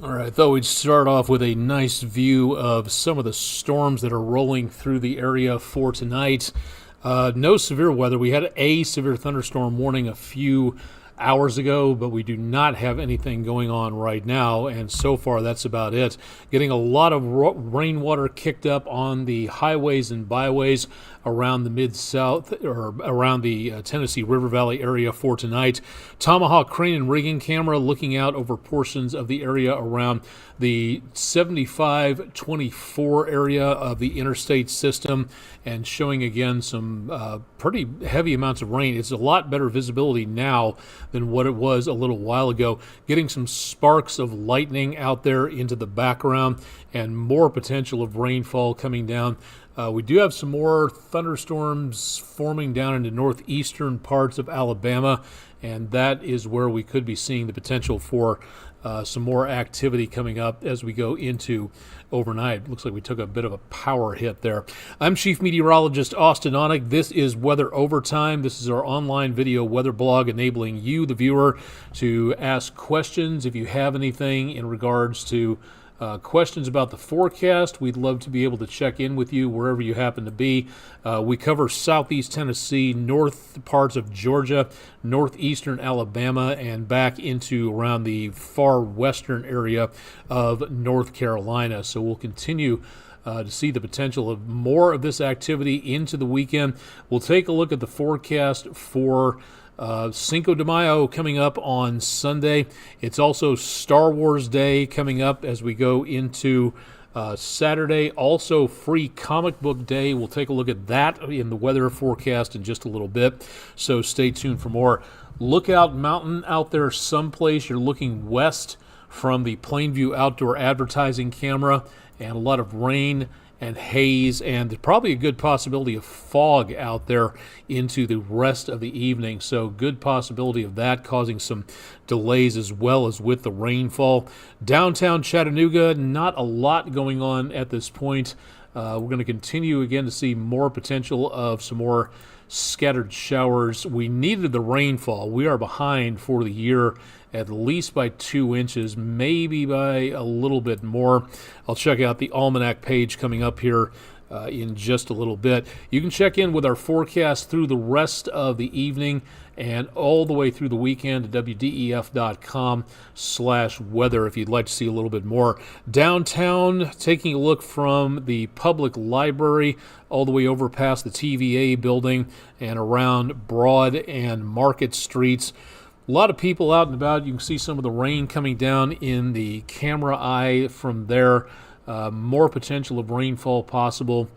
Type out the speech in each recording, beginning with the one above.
All right, I thought we'd start off with a nice view of some of the storms that are rolling through the area for tonight. No severe weather. We had a severe thunderstorm warning a few hours ago, but we do not have anything going on right now, and so far that's about it. Getting a lot of rainwater kicked up on the highways and byways around the mid-south, or around the Tennessee River Valley area for tonight. Tomahawk crane and rigging camera looking out over portions of the area around the 75-24 area of the interstate system, and showing again some pretty heavy amounts of rain. It's a lot better visibility now than what it was a little while ago. Getting some sparks of lightning out there into the background and more potential of rainfall coming down. We do have some more thunderstorms forming down into northeastern parts of Alabama, and that is where we could be seeing the potential for some more activity coming up as we go into overnight. Looks like we took a bit of a power hit there. I'm Chief Meteorologist Austin Onig. This is Weather Overtime. This is our online video weather blog enabling you, the viewer, to ask questions if you have anything in regards to questions about the forecast. We'd love to be able to check in with you wherever you happen to be. We cover southeast Tennessee, north parts of Georgia, northeastern Alabama, and back into around the far western area of North Carolina. So we'll continue to see the potential of more of this activity into the weekend. We'll take a look at the forecast for Cinco de Mayo coming up on Sunday. It's also Star Wars Day coming up as we go into Saturday. Also Free Comic Book Day. We'll take a look at that in the weather forecast in just a little bit, so stay tuned for more. Lookout Mountain out there someplace. You're looking west from the Plainview Outdoor Advertising camera, and a lot of rain and haze, and probably a good possibility of fog out there into the rest of the evening. So good possibility of that causing some delays as well as with the rainfall. Downtown Chattanooga, not a lot going on at this point. We're going to continue again to see more potential of some more scattered showers. We needed the rainfall. We are behind for the year at least by 2 inches, maybe by a little bit more. I'll check out the almanac page coming up here in just a little bit. You can check in with our forecast through the rest of the evening and all the way through the weekend at wdef.com/weather if you'd like to see a little bit more. Downtown, taking a look from the public library all the way over past the TVA building and around Broad and Market Streets. A lot of people out and about. You can see some of the rain coming down in the camera eye from there. More potential of rainfall possible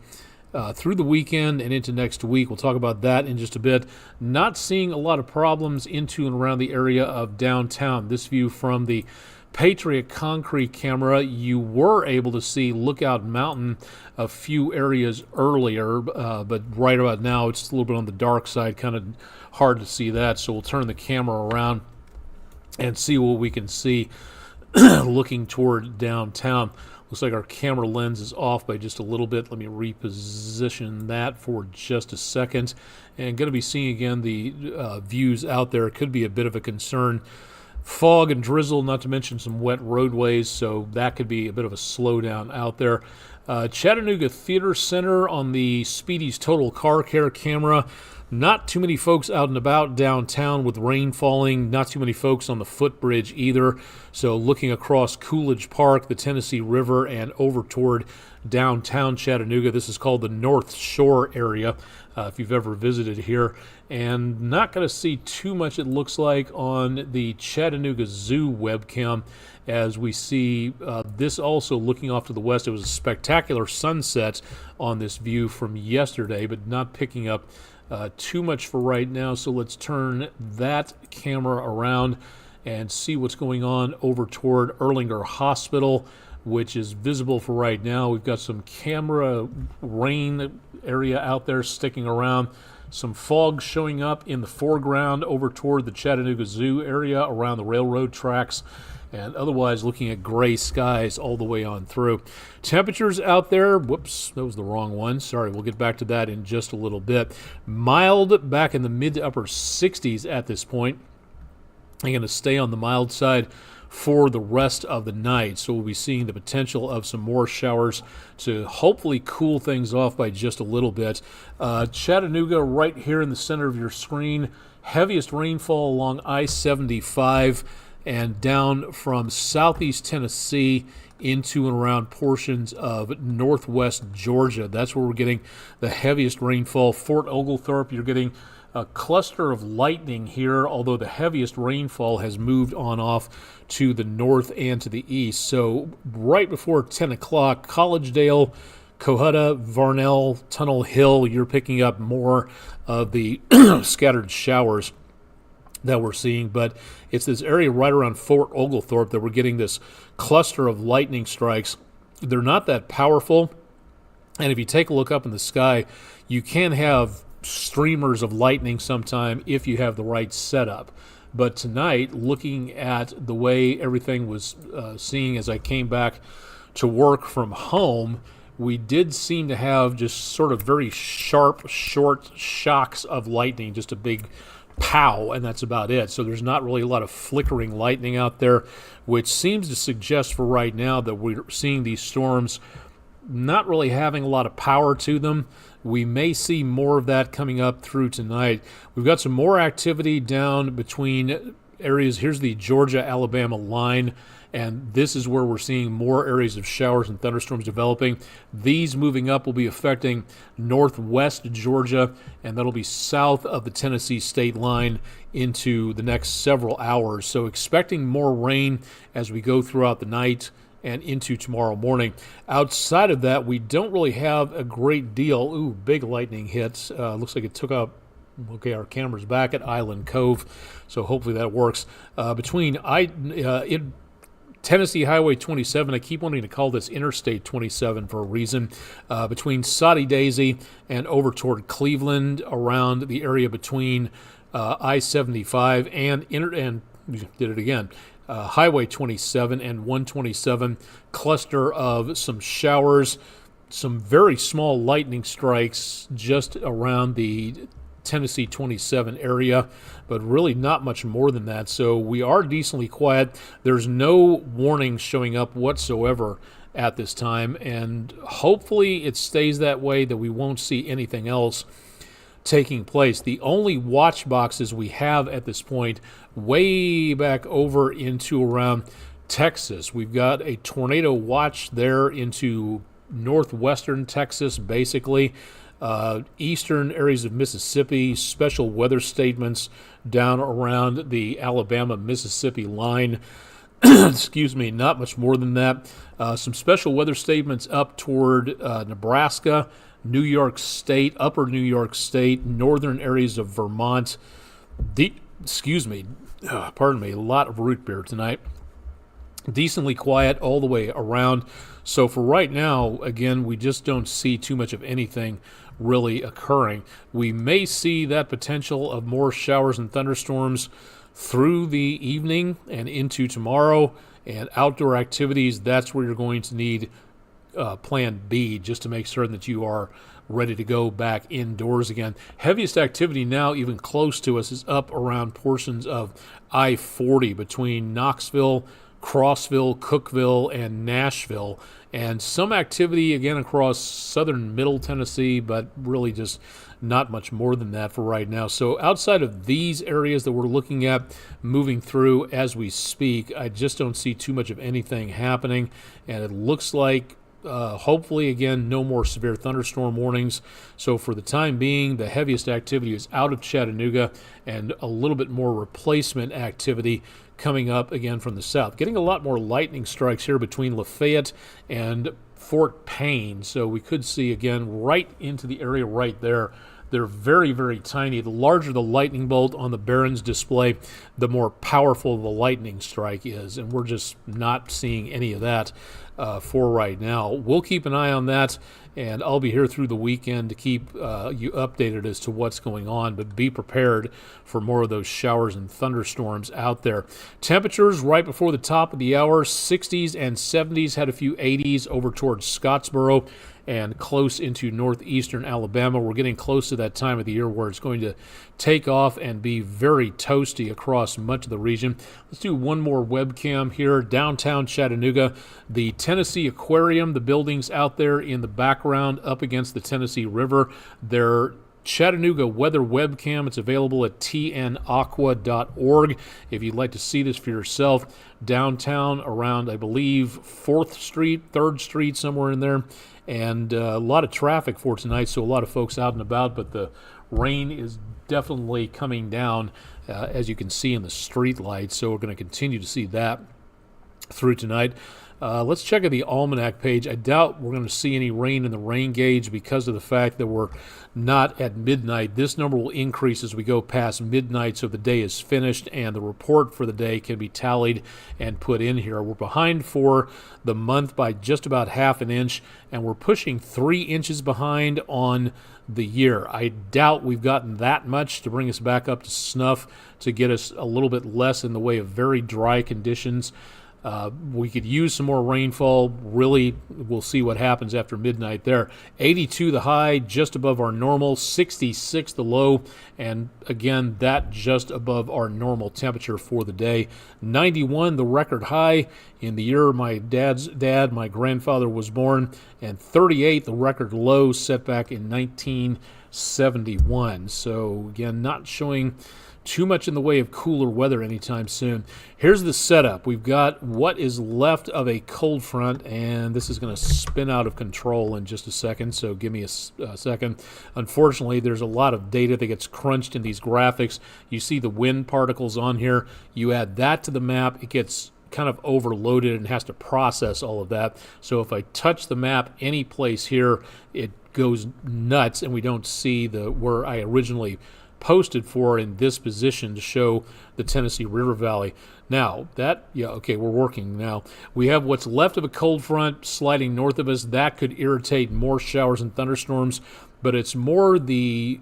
through the weekend and into next week. We'll talk about that in just a bit. Not seeing a lot of problems into and around the area of downtown. This view from the Patriot Concrete camera, you were able to see Lookout Mountain a few areas earlier, but right about now it's a little bit on the dark side, kind of hard to see that. So we'll turn the camera around and see what we can see looking toward downtown. Looks like our camera lens is off by just a little bit. Let me reposition that for just a second. And going to be seeing again the views out there. It could be a bit of a concern. Fog and drizzle, not to mention some wet roadways, so that could be a bit of a slowdown out there. Chattanooga Theater Center on the Speedy's Total Car Care camera. Not too many folks out and about downtown with rain falling. Not too many folks on the footbridge either. So looking across Coolidge Park, the Tennessee River, and over toward downtown Chattanooga. This is called the North Shore area, if you've ever visited here. And not going to see too much, it looks like, on the Chattanooga Zoo webcam as we see this also looking off to the west. It was a spectacular sunset on this view from yesterday, but not picking up too much for right now. So let's turn that camera around and see what's going on over toward Erlanger Hospital, which is visible for right now. We've got some camera rain area out there sticking around. Some fog showing up in the foreground over toward the Chattanooga Zoo area around the railroad tracks, and otherwise looking at gray skies all the way on through. Temperatures out there, whoops, that was the wrong one. Sorry, we'll get back to that in just a little bit. Mild, back in the mid to upper 60s at this point. I'm going to stay on the mild side for the rest of the night. So we'll be seeing the potential of some more showers to hopefully cool things off by just a little bit. Chattanooga right here in the center of your screen. Heaviest rainfall along I-75 and down from southeast Tennessee into and around portions of northwest Georgia. That's where we're getting the heaviest rainfall. Fort Oglethorpe, you're getting a cluster of lightning here, although the heaviest rainfall has moved on off to the north and to the east. So right before 10 o'clock, Collegedale, Cohutta, Varnell, Tunnel Hill, you're picking up more of the scattered showers that we're seeing, but it's this area right around Fort Oglethorpe that we're getting this cluster of lightning strikes. They're not that powerful, and if you take a look up in the sky, you can have streamers of lightning sometime if you have the right setup. But tonight, looking at the way everything was seeing as I came back to work from home, we did seem to have just sort of very sharp, short shocks of lightning, just a big pow, and that's about it. So there's not really a lot of flickering lightning out there, which seems to suggest for right now that we're seeing these storms not really having a lot of power to them. We may see more of that coming up through tonight. We've got some more activity down between areas. Here's the Georgia-Alabama line, and this is where we're seeing more areas of showers and thunderstorms developing. These moving up will be affecting northwest Georgia, and that'll be south of the Tennessee state line into the next several hours. So expecting more rain as we go throughout the night and into tomorrow morning. Outside of that, we don't really have a great deal. Ooh, big lightning hits. Looks like it took out. Okay, our camera's back at Island Cove, so hopefully that works. Between Tennessee Highway 27, I keep wanting to call this Interstate 27 for a reason, between Soddy Daisy and over toward Cleveland, around the area between I-75 and did it again, Highway 27 and 127, cluster of some showers, some very small lightning strikes just around the Tennessee 27 area, but really not much more than that. So we are decently quiet. There's no warnings showing up whatsoever at this time, and hopefully it stays that way, that we won't see anything else taking place. The only watch boxes we have at this point, way back over into around Texas. We've got a tornado watch there into northwestern Texas, basically. Eastern areas of Mississippi, special weather statements down around the Alabama-Mississippi line. Excuse me, not much more than that. Some special weather statements up toward Nebraska, New York State, upper New York State, northern areas of Vermont. Pardon me, a lot of root beer tonight. Decently quiet all the way around. So for right now, again, we just don't see too much of anything really occurring. We may see that potential of more showers and thunderstorms through the evening and into tomorrow. And outdoor activities, that's where you're going to need plan B, just to make certain that you are ready to go back indoors again. Heaviest activity now, even close to us, is up around portions of I-40 between Knoxville, Crossville, Cookeville, and Nashville. And some activity again across southern middle Tennessee, but really just not much more than that for right now. So outside of these areas that we're looking at moving through as we speak, I just don't see too much of anything happening. And it looks like hopefully, again, no more severe thunderstorm warnings. So for the time being, the heaviest activity is out of Chattanooga, and a little bit more replacement activity coming up again from the south. Getting a lot more lightning strikes here between Lafayette and Fort Payne. So we could see, again, right into the area right there. They're very, very tiny. The larger the lightning bolt on the Barron's display, the more powerful the lightning strike is. And we're just not seeing any of that for right now. We'll keep an eye on that, and I'll be here through the weekend to keep you updated as to what's going on. But be prepared for more of those showers and thunderstorms out there. Temperatures right before the top of the hour, 60s and 70s, had a few 80s over towards Scottsboro and close into northeastern Alabama. We're getting close to that time of the year where it's going to take off and be very toasty across much of the region. Let's do one more webcam here. Downtown Chattanooga, the Tennessee Aquarium, the buildings out there in the background up against the Tennessee River. They're Chattanooga weather webcam. It's available at tnaqua.org if you'd like to see this for yourself. Downtown around, I believe, 4th Street, 3rd Street, somewhere in there. And a lot of traffic for tonight, so a lot of folks out and about, but the rain is definitely coming down, as you can see in the street lights, so we're going to continue to see that through tonight. Let's check out the almanac page. I doubt we're going to see any rain in the rain gauge because of the fact that we're not at midnight. This number will increase as we go past midnight, so the day is finished and the report for the day can be tallied and put in here. We're behind for the month by just about half an inch, and we're pushing 3 inches behind on the year. I doubt we've gotten that much to bring us back up to snuff, to get us a little bit less in the way of very dry conditions. We could use some more rainfall. Really, we'll see what happens after midnight there. 82 the high, just above our normal. 66 the low, and again, that just above our normal temperature for the day. 91 the record high in the year my my grandfather, was born, and 38 the record low set back in 1971. So again, not showing too much in the way of cooler weather anytime soon. Here's the setup. We've got what is left of a cold front, and this is going to spin out of control in just a second, so give me a second. Unfortunately, there's a lot of data that gets crunched in these graphics. You see the wind particles on here. You add that to the map, it gets kind of overloaded and has to process all of that. So if I touch the map any place here, it goes nuts, and we don't see where I originally posted for in this position to show the Tennessee River Valley. Now, we're working now. We have what's left of a cold front sliding north of us. That could irritate more showers and thunderstorms, but it's more the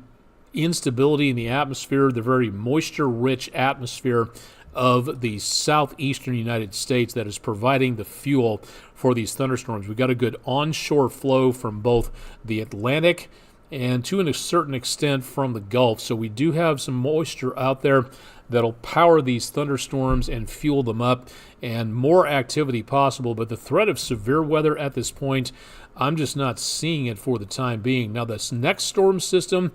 instability in the atmosphere, the very moisture-rich atmosphere of the southeastern United States that is providing the fuel for these thunderstorms. We've got a good onshore flow from both the Atlantic and to a certain extent from the Gulf. So we do have some moisture out there that'll power these thunderstorms and fuel them up, and more activity possible. But the threat of severe weather at this point, I'm just not seeing it for the time being. Now, this next storm system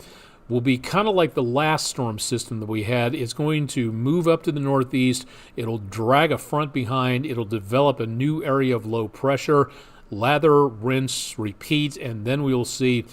will be kind of like the last storm system that we had. It's going to move up to the northeast. It'll drag a front behind. It'll develop a new area of low pressure, lather, rinse, repeat, and then we will see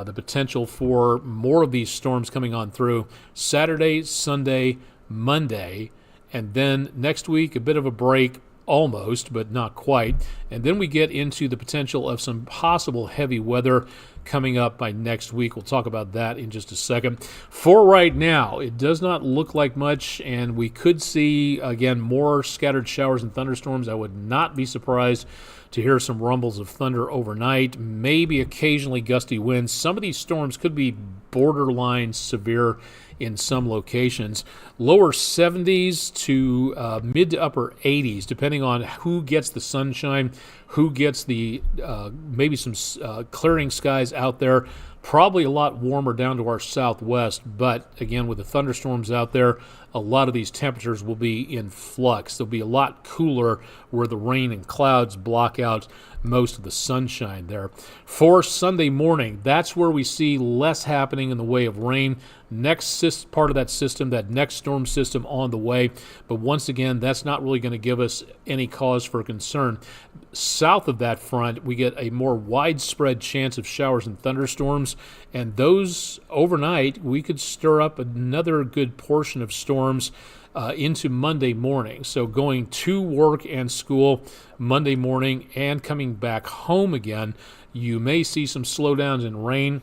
the potential for more of these storms coming on through Saturday, Sunday, Monday, and then next week a bit of a break, almost, but not quite. And then we get into the potential of some possible heavy weather coming up by next week. We'll talk about that in just a second. For right now, it does not look like much, and we could see, again, more scattered showers and thunderstorms. I would not be surprised to hear some rumbles of thunder overnight, maybe occasionally gusty winds. Some of these storms could be borderline severe in some locations. Lower 70s to mid to upper 80s, depending on who gets the sunshine, who gets the maybe some clearing skies out there. Probably a lot warmer down to our southwest, but again, with the thunderstorms out there, a lot of these temperatures will be in flux. They'll be a lot cooler where the rain and clouds block out most of the sunshine there. For Sunday morning, that's where we see less happening in the way of rain. Next part of that system, that next storm system on the way. But once again, that's not really going to give us any cause for concern. South of that front, we get a more widespread chance of showers and thunderstorms. And those overnight, we could stir up another good portion of storms into Monday morning. So going to work and school Monday morning and coming back home again, you may see some slowdowns in rain,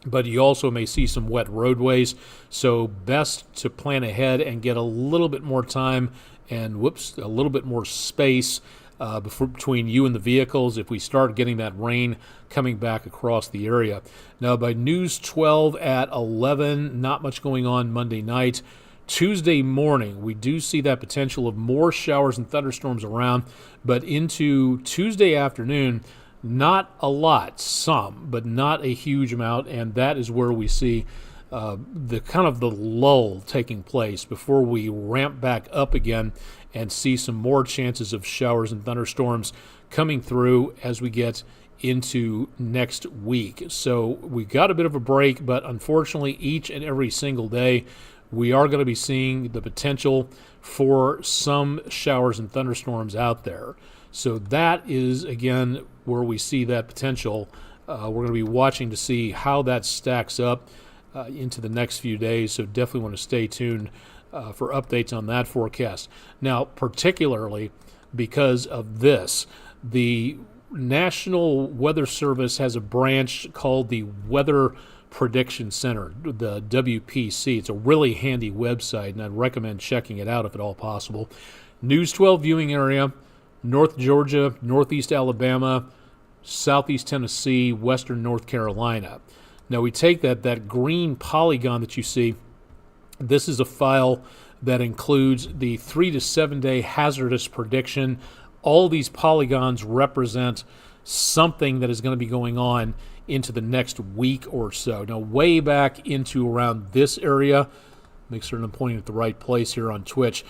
but you also may see some wet roadways. So best to plan ahead and get a little bit more time and a little bit more space between you and the vehicles if we start getting that rain coming back across the area. Now, by News 12 at 11, not much going on Monday night. Tuesday morning, we do see that potential of more showers and thunderstorms around, but into Tuesday afternoon, Not a lot, some, but not a huge amount, and that is where we see the kind of the lull taking place before we ramp back up again and see some more chances of showers and thunderstorms coming through as we get into next week. So we got a bit of a break, but unfortunately each and every single day we are going to be seeing the potential for some showers and thunderstorms out there. So that is, again, where we see that potential. We're going to be watching to see how that stacks up into the next few days. So definitely want to stay tuned for updates on that forecast. Now, particularly because of this, the National Weather Service has a branch called the Weather Prediction Center, the WPC. It's a really handy website, and I'd recommend checking it out if at all possible. News 12 viewing area, North Georgia, Northeast Alabama, Southeast Tennessee, Western North Carolina. Now we take that green polygon that you see. This is a file that includes the 3 to 7 day hazardous prediction. All these polygons represent something that is going to be going on into the next week or so. Now, way back into around this area, make certain I'm pointing at the right place here on Twitch.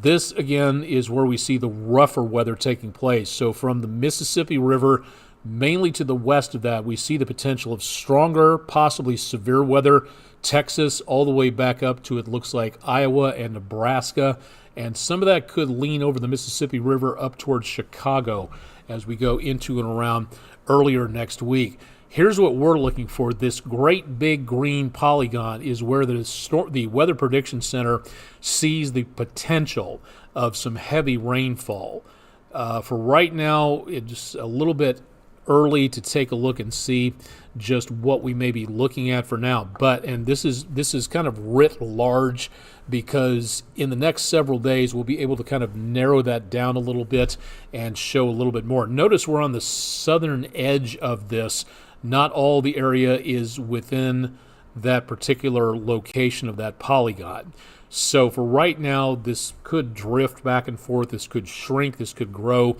This, again, is where we see the rougher weather taking place. So from the Mississippi River, mainly to the west of that, we see the potential of stronger, possibly severe weather. Texas all the way back up to, it looks like, Iowa and Nebraska. And some of that could lean over the Mississippi River up towards Chicago as we go into and around earlier next week. Here's what we're looking for. This great big green polygon is where the Weather Prediction Center sees the potential of some heavy rainfall. For right now, it's a little bit early to take a look and see just what we may be looking at for now. But, and this is kind of writ large, because in the next several days we'll be able to kind of narrow that down a little bit and show a little bit more. Notice we're on the southern edge of this. Not all the area is within that particular location of that polygon. So for right now, this could drift back and forth. This could shrink. This could grow.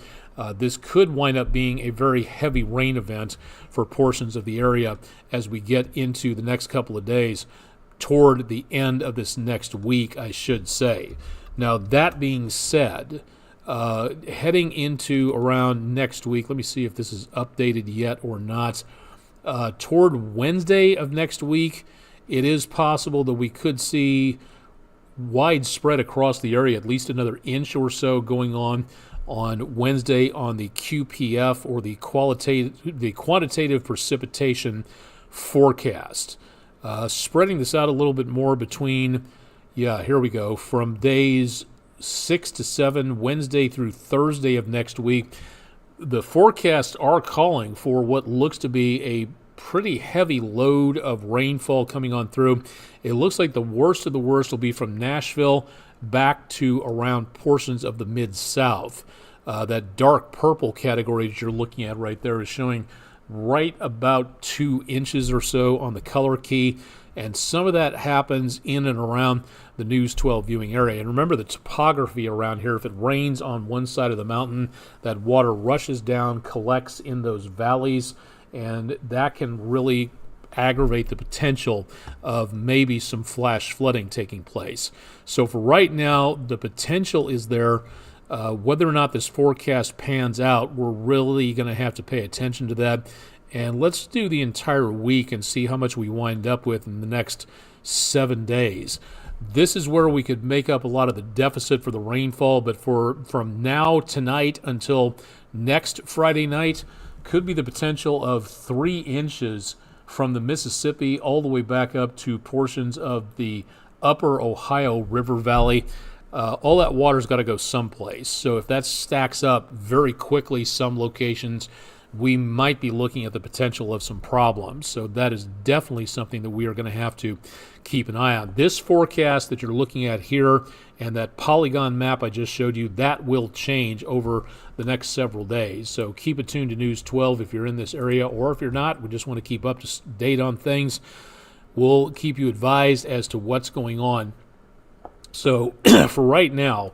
This could wind up being a very heavy rain event for portions of the area as we get into the next couple of days, toward the end of this next week, I should say. Now, that being said, heading into around next week, let me see if this is updated yet or not. Toward Wednesday of next week, it is possible that we could see widespread across the area, at least another inch or so going on Wednesday on the QPF, or the quantitative precipitation forecast. Spreading this out a little bit more between, here we go, from days 6 to 7, Wednesday through Thursday of next week. The forecasts are calling for what looks to be a pretty heavy load of rainfall coming on through. It looks like the worst of the worst will be from Nashville back to around portions of the Mid-South. That dark purple category that you're looking at right there is showing right about 2 inches or so on the color key, and some of that happens in and around the News 12 viewing area. And remember the topography around here. If it rains on one side of the mountain, that water rushes down, collects in those valleys, and that can really aggravate the potential of maybe some flash flooding taking place. So for right now, the potential is there. Whether or not this forecast pans out, we're really going to have to pay attention to that. And let's do the entire week and see how much we wind up with in the next 7 days. This is where we could make up a lot of the deficit for the rainfall, but from now tonight until next Friday night, could be the potential of 3 inches from the Mississippi all the way back up to portions of the upper Ohio River Valley. All that water's got to go someplace. So if that stacks up very quickly, some locations, we might be looking at the potential of some problems. So that is definitely something that we are going to have to keep an eye on. This forecast that you're looking at here and that polygon map I just showed you, that will change over the next several days. So keep it tuned to News 12 if you're in this area, or if you're not, we just want to keep up to date on things. We'll keep you advised as to what's going on. So for right now,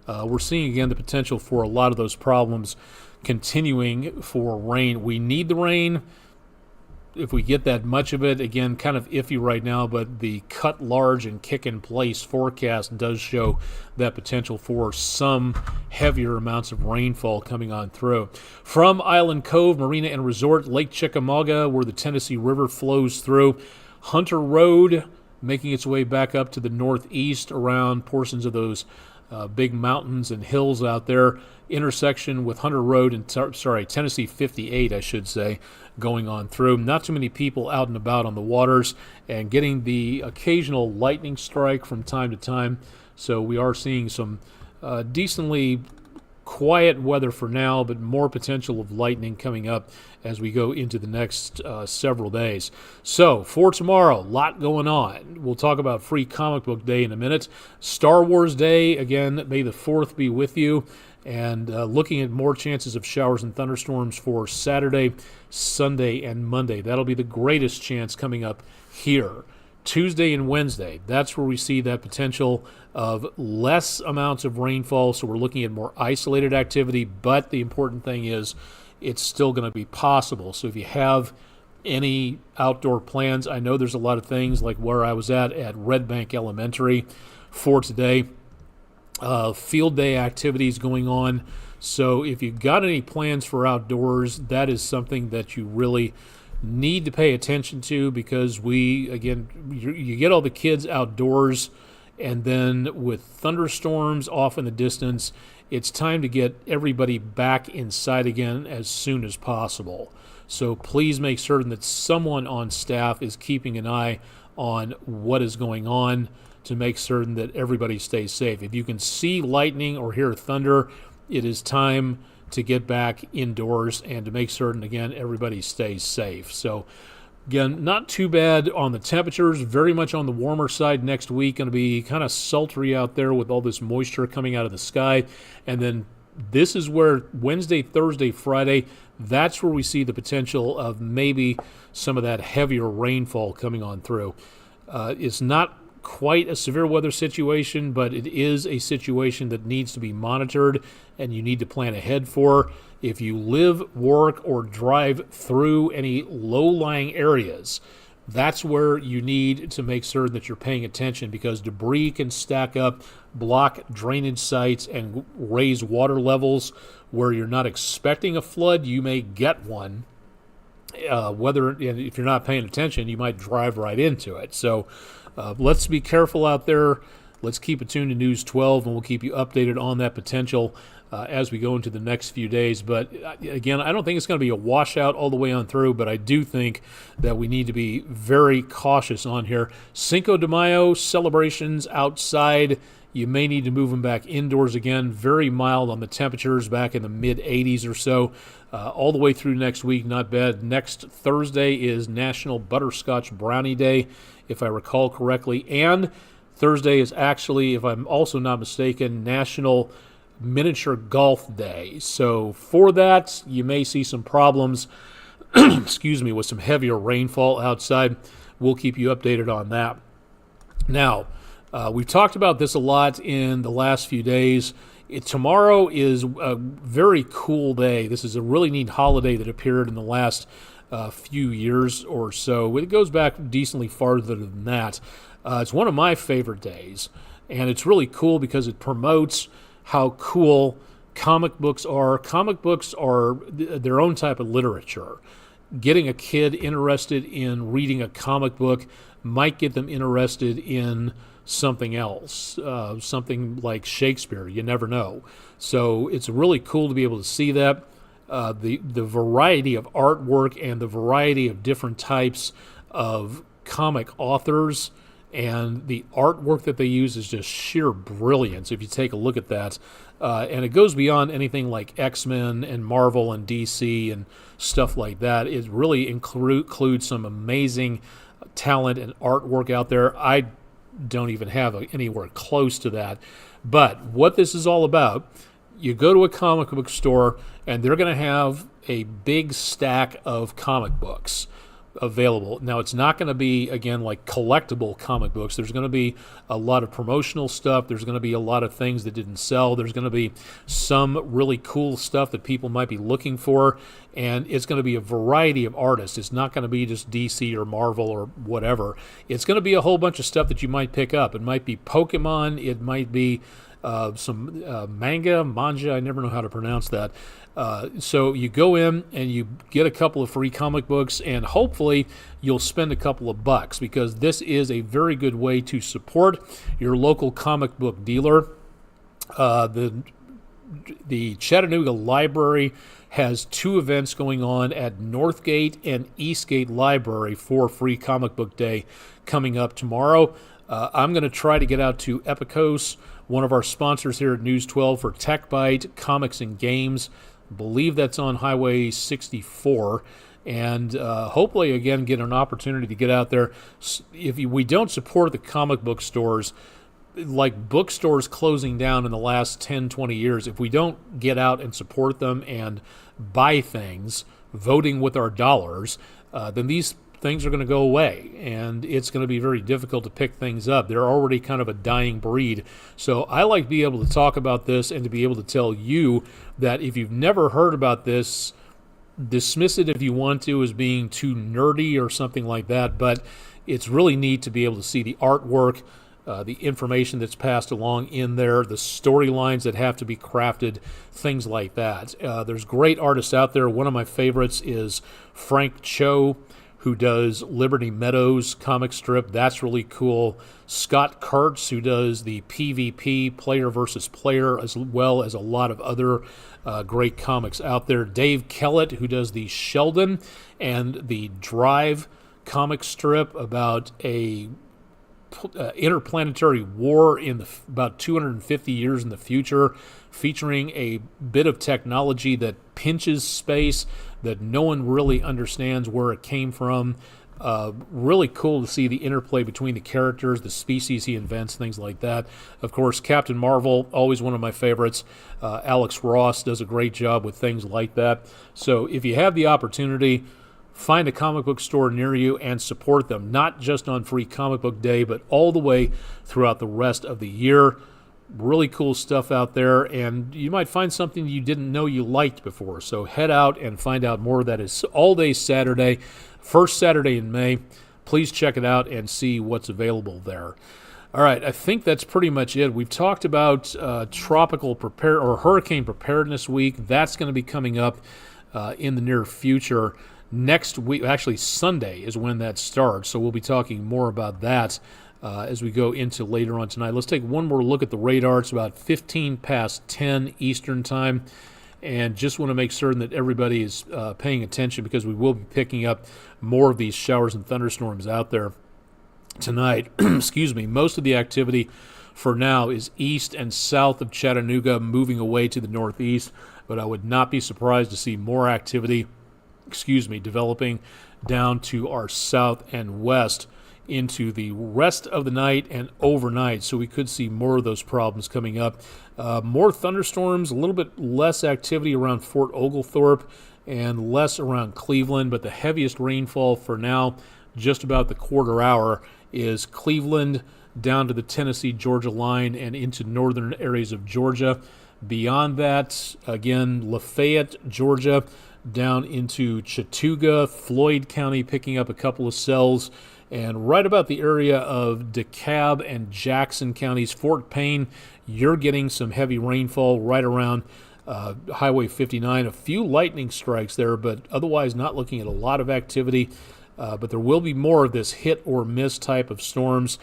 we're seeing again the potential for a lot of those problems continuing for rain. We need the rain. If we get that much of it, again, kind of iffy right now, but the cut large and kick in place forecast does show that potential for some heavier amounts of rainfall coming on through. From Island Cove Marina and Resort, Lake Chickamauga, where the Tennessee River flows through, Hunter Road making its way back up to the northeast around portions of those big mountains and hills out there. Intersection with Hunter Road and Tennessee 58, I should say, going on through. Not too many people out and about on the waters, and getting the occasional lightning strike from time to time. So we are seeing some decently quiet weather for now, but more potential of lightning coming up as we go into the next several days. So for tomorrow, a lot going on. We'll talk about Free Comic Book Day in a minute. Star Wars Day, again, may the 4th be with you. And looking at more chances of showers and thunderstorms for Saturday, Sunday, and Monday. That'll be the greatest chance coming up here. Tuesday and Wednesday, that's where we see that potential of less amounts of rainfall. So we're looking at more isolated activity, but the important thing is it's still going to be possible. So if you have any outdoor plans, I know there's a lot of things like where I was at Red Bank Elementary for today. Field day activities going on. So if you've got any plans for outdoors, that is something that you really need to pay attention to, because you get all the kids outdoors, and then with thunderstorms off in the distance, it's time to get everybody back inside again as soon as possible. So please make certain that someone on staff is keeping an eye on what is going on to make certain that everybody stays safe. If you can see lightning or hear thunder, it is time to get back indoors and to make certain, again, everybody stays safe. So, again, not too bad on the temperatures, very much on the warmer side next week. Going to be kind of sultry out there with all this moisture coming out of the sky. And then this is where Wednesday, Thursday, Friday, that's where we see the potential of maybe some of that heavier rainfall coming on through. It's not quite a severe weather situation, but it is a situation that needs to be monitored and you need to plan ahead for. If you live, work, or drive through any low-lying areas, that's where you need to make certain that you're paying attention, because debris can stack up, block drainage sites, and raise water levels where you're not expecting a flood. You may get one. If you're not paying attention, you might drive right into it. So let's be careful out there. Let's keep it tuned to News 12, and we'll keep you updated on that potential as we go into the next few days. But again, I don't think it's going to be a washout all the way on through, but I do think that we need to be very cautious on here. Cinco de Mayo celebrations outside, you may need to move them back indoors again. Very mild on the temperatures, back in the mid-80s or so. All the way through next week, not bad. Next Thursday is National Butterscotch Brownie Day, if I recall correctly. And Thursday is actually, if I'm also not mistaken, National Miniature Golf Day. So for that, you may see some problems, with some heavier rainfall outside. We'll keep you updated on that. Now, we've talked about this a lot in the last few days. Tomorrow is a very cool day. This is a really neat holiday that appeared in the last few years or so. It goes back decently farther than that. It's one of my favorite days, and it's really cool because it promotes how cool comic books are. Comic books are their own type of literature. Getting a kid interested in reading a comic book might get them interested in something else, something like Shakespeare. You never know. So it's really cool to be able to see that. The variety of artwork and the variety of different types of comic authors and the artwork that they use is just sheer brilliance if you take a look at that. And it goes beyond anything like X-Men and Marvel and DC and stuff like that. It really includes some amazing talent and artwork out there. I don't even have anywhere close to that. But what this is all about, you go to a comic book store and they're going to have a big stack of comic books. available. Now, it's not going to be, again, like collectible comic books. There's going to be a lot of promotional stuff. There's going to be a lot of things that didn't sell. There's going to be some really cool stuff that people might be looking for, and it's going to be a variety of artists. It's not going to be just DC or Marvel or whatever. It's going to be a whole bunch of stuff that you might pick up. It might be Pokemon. It might be some manga, I never know how to pronounce that. So you go in and you get a couple of free comic books, and hopefully you'll spend a couple of bucks, because this is a very good way to support your local comic book dealer. The Chattanooga Library has 2 events going on at Northgate and Eastgate Library for Free Comic Book Day coming up tomorrow. I'm going to try to get out to Epicos, one of our sponsors here at News 12, for Tech Bite Comics and Games. I believe that's on Highway 64. And hopefully, again, get an opportunity to get out there. If we don't support the comic book stores, like bookstores closing down in the last 10, 20 years, if we don't get out and support them and buy things, voting with our dollars, then these things are going to go away, and it's going to be very difficult to pick things up. They're already kind of a dying breed. So I like to be able to talk about this and to be able to tell you that if you've never heard about this, dismiss it if you want to as being too nerdy or something like that, but it's really neat to be able to see the artwork, the information that's passed along in there, the storylines that have to be crafted, things like that. There's great artists out there. One of my favorites is Frank Cho, who does Liberty Meadows comic strip. That's really cool. Scott Kurtz, who does the PvP, player versus player, as well as a lot of other great comics out there. Dave Kellett, who does the Sheldon and the Drive comic strip about a interplanetary war in about 250 years in the future, featuring a bit of technology that pinches space, that no one really understands where it came from. Really cool to see the interplay between the characters, the species he invents, things like that. Of course, Captain Marvel, always one of my favorites. Alex Ross does a great job with things like that. So if you have the opportunity, find a comic book store near you and support them, not just on Free Comic Book Day, but all the way throughout the rest of the year. Really cool stuff out there, and you might find something you didn't know you liked before. So head out and find out more. That is all day Saturday, first Saturday in May. Please check it out and see what's available there. All right, I think that's pretty much it. We've talked about hurricane preparedness week. That's going to be coming up in the near future. Next week, actually Sunday, is when that starts, so we'll be talking more about that as we go into later on tonight. Let's take one more look at the radar. It's about 15 past 10 Eastern time, and just want to make certain that everybody is paying attention, because we will be picking up more of these showers and thunderstorms out there tonight. Excuse me. Most of the activity for now is east and south of Chattanooga, moving away to the northeast, but I would not be surprised to see more activity developing down to our south and west into the rest of the night and overnight. So we could see more of those problems coming up. More thunderstorms, a little bit less activity around Fort Oglethorpe and less around Cleveland, but the heaviest rainfall for now, just about the quarter hour, is Cleveland down to the Tennessee-Georgia line and into northern areas of Georgia. Beyond that, again, Lafayette, Georgia, down into Chattooga, Floyd County picking up a couple of cells, and right about the area of DeKalb and Jackson counties. Fort Payne, you're getting some heavy rainfall right around Highway 59. A few lightning strikes there, but otherwise not looking at a lot of activity. But there will be more of this hit or miss type of storms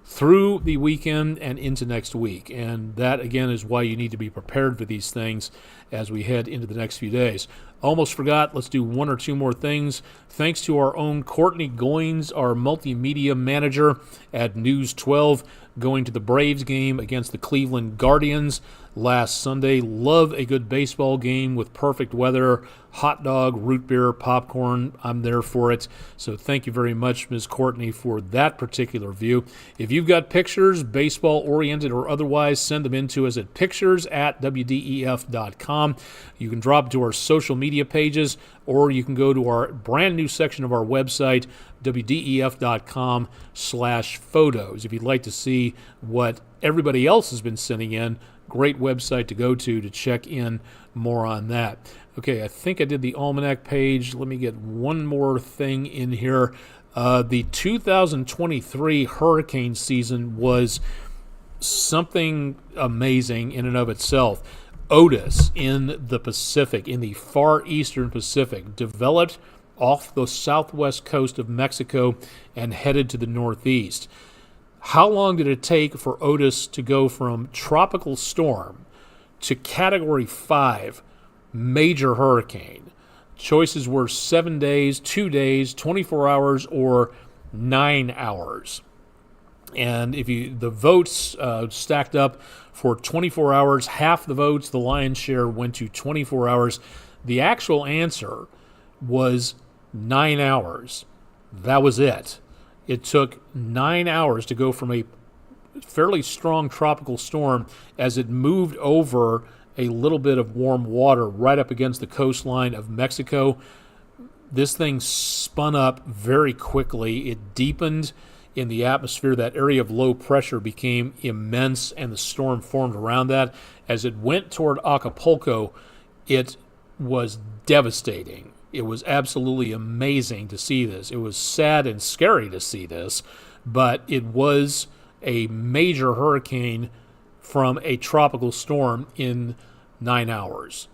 through the weekend and into next week. And that, again, is why you need to be prepared for these things as we head into the next few days. Almost forgot, let's do one or two more things. Thanks to our own Courtney Goins, our multimedia manager at News 12, going to the Braves game against the Cleveland Guardians last Sunday. Love a good baseball game with perfect weather, hot dog, root beer, popcorn. I'm there for it. So thank you very much, Ms. Courtney, for that particular view. If you've got pictures, baseball-oriented or otherwise, send them in to us at pictures@wdef.com. You can drop to our social media media pages, or you can go to our brand new section of our website, wdef.com/photos. If you'd like to see what everybody else has been sending in, great website to go to check in more on that. Okay, I think I did the almanac page. Let me get one more thing in here. The 2023 hurricane season was something amazing in and of itself. Otis in the Pacific, in the far eastern Pacific, developed off the southwest coast of Mexico and headed to the northeast. How long did it take for Otis to go from tropical storm to Category 5 major hurricane? Choices were 7 days, 2 days, 24 hours, or 9 hours. And if the votes stacked up for 24 hours, half the votes, the lion's share, went to 24 hours. The actual answer was 9 hours. That was it. It took 9 hours to go from a fairly strong tropical storm as it moved over a little bit of warm water right up against the coastline of Mexico. This thing spun up very quickly. It deepened in the atmosphere. That area of low pressure became immense, and the storm formed around that. As it went toward Acapulco, it was devastating. It was absolutely amazing to see this. It was sad and scary to see this, but it was a major hurricane from a tropical storm in 9 hours.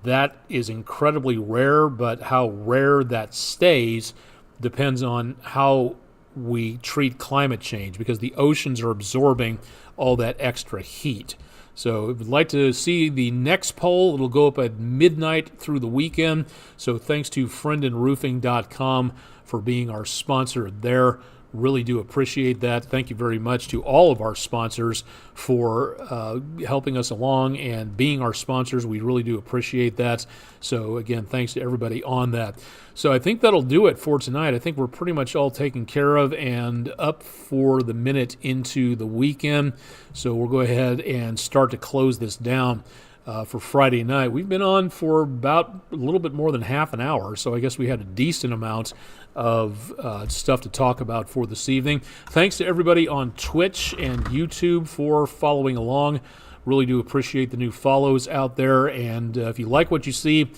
That is incredibly rare, but how rare that stays depends on how we treat climate change, because the oceans are absorbing all that extra heat. So if you'd like to see the next poll, it'll go up at midnight through the weekend. So thanks to friendandroofing.com for being our sponsor there. Really do appreciate that. Thank you very much to all of our sponsors for helping us along and being our sponsors. We really do appreciate that. So again, thanks to everybody on that. So I think that'll do it for tonight. I think we're pretty much all taken care of and up for the minute into the weekend. So we'll go ahead and start to close this down for Friday night. We've been on for about a little bit more than half an hour, so I guess we had a decent amount of stuff to talk about for this evening. Thanks to everybody on Twitch and YouTube for following along. Really do appreciate the new follows out there, and if you like what you see,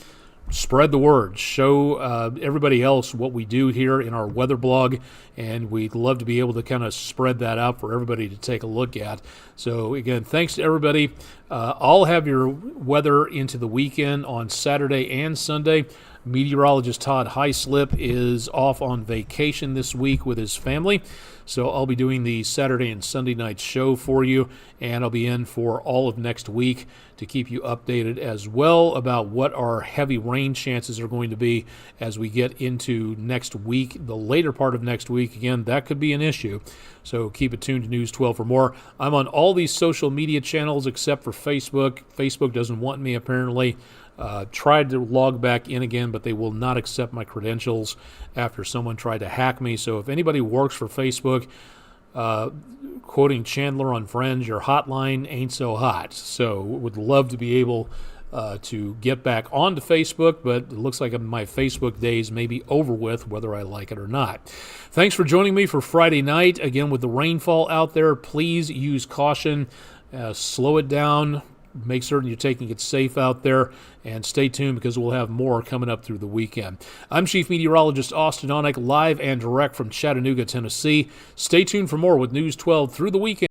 spread the word. Show everybody else what we do here in our weather blog, and we'd love to be able to kind of spread that out for everybody to take a look at. So again, thanks to everybody. I'll have your weather into the weekend on Saturday and Sunday. Meteorologist Todd Heislip is off on vacation this week with his family, so I'll be doing the Saturday and Sunday night show for you, and I'll be in for all of next week to keep you updated as well about what our heavy rain chances are going to be as we get into next week, the later part of next week. Again, that could be an issue, so keep it tuned to News 12 for more. I'm on all these social media channels except for Facebook. Facebook doesn't want me, apparently. Tried to log back in again, but they will not accept my credentials after someone tried to hack me. So if anybody works for Facebook, quoting Chandler on Friends, your hotline ain't so hot. So would love to be able to get back onto Facebook, but it looks like my Facebook days may be over with, whether I like it or not. Thanks for joining me for Friday night. Again, with the rainfall out there, please use caution. Slow it down. Make certain you're taking it safe out there, and stay tuned because we'll have more coming up through the weekend. I'm Chief Meteorologist Austin Onek, live and direct from Chattanooga, Tennessee. Stay tuned for more with News 12 through the weekend.